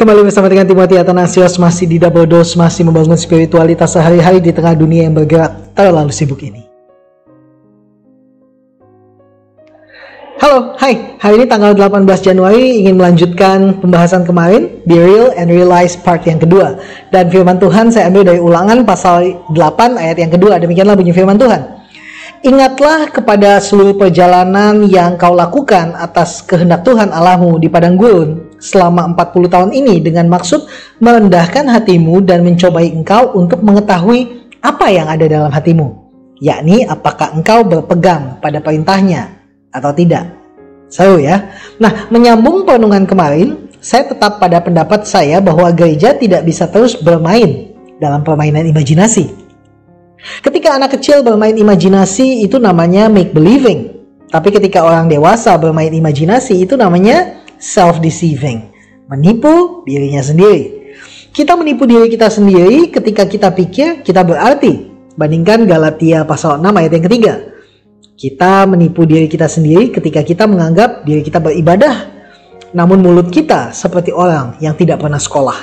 Kembali bersama dengan Timothy Athanasios, masih di Double Dose, masih membangun spiritualitas sehari-hari di tengah dunia yang bergerak terlalu sibuk ini. Halo, hai. Hari ini tanggal 18 Januari ingin melanjutkan pembahasan kemarin, Be Real and Realize part yang kedua. Dan firman Tuhan saya ambil dari Ulangan pasal 8 ayat yang kedua. Demikianlah bunyi firman Tuhan. Ingatlah kepada seluruh perjalanan yang kau lakukan atas kehendak Tuhan Allahmu di padang gurun selama 40 tahun ini dengan maksud merendahkan hatimu dan mencobai engkau untuk mengetahui apa yang ada dalam hatimu, yakni apakah engkau berpegang pada perintahnya atau tidak. Seru ya. Nah, menyambung perenungan kemarin, saya tetap pada pendapat saya bahwa gereja tidak bisa terus bermain dalam permainan imajinasi. Ketika anak kecil bermain imajinasi itu namanya make believing. Tapi ketika orang dewasa bermain imajinasi itu namanya self-deceiving, menipu dirinya sendiri. Kita menipu diri kita sendiri ketika kita pikir kita berarti. Bandingkan Galatia pasal 6 ayat yang ketiga. Kita menipu diri kita sendiri ketika kita menganggap diri kita beribadah, namun mulut kita seperti orang yang tidak pernah sekolah.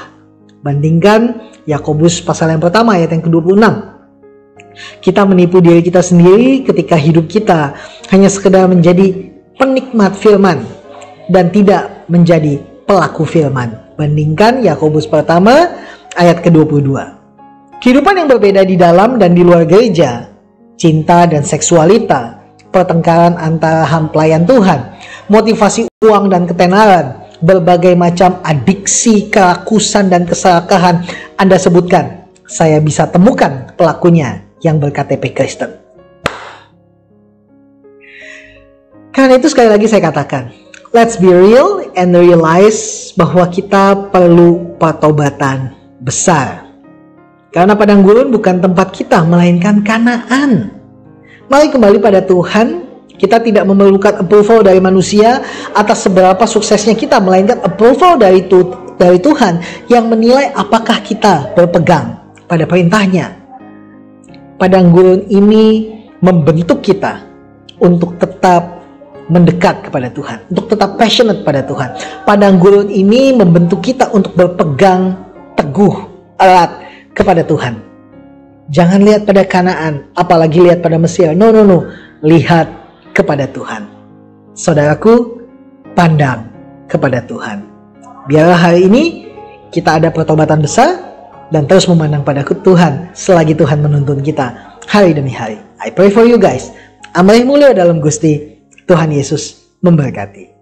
Bandingkan Yakobus pasal yang pertama ayat yang ke-26. Kita menipu diri kita sendiri ketika hidup kita hanya sekedar menjadi penikmat firman dan tidak menjadi pelaku firman. Bandingkan Yakobus pertama ayat ke-22. Kehidupan yang berbeda di dalam dan di luar gereja, cinta dan seksualita, pertengkaran antara pelayan Tuhan, motivasi uang dan ketenaran, berbagai macam adiksi, kerakusan dan keserakahan Anda sebutkan, saya bisa temukan pelakunya yang berKTP Kristen. Karena itu sekali lagi saya katakan, let's be real and realize bahwa kita perlu pertobatan besar. Karena padang gurun bukan tempat kita, melainkan Kanaan. Mari kembali pada Tuhan. Kita tidak memerlukan approval dari manusia atas seberapa suksesnya kita, melainkan approval dari Tuhan yang menilai apakah kita berpegang pada perintahnya. Padang gurun ini membentuk kita untuk tetap mendekat kepada Tuhan, untuk tetap passionate pada Tuhan. Padang gurun ini membentuk kita untuk berpegang teguh, erat kepada Tuhan. Jangan lihat pada Kanaan, apalagi lihat pada Mesir. No. Lihat kepada Tuhan. Saudaraku, pandang kepada Tuhan. Biarlah hari ini kita ada pertobatan besar dan terus memandang pada Tuhan selagi Tuhan menuntun kita hari demi hari. I pray for you guys. Amalih mulia dalam Gusti. Tuhan Yesus memberkati.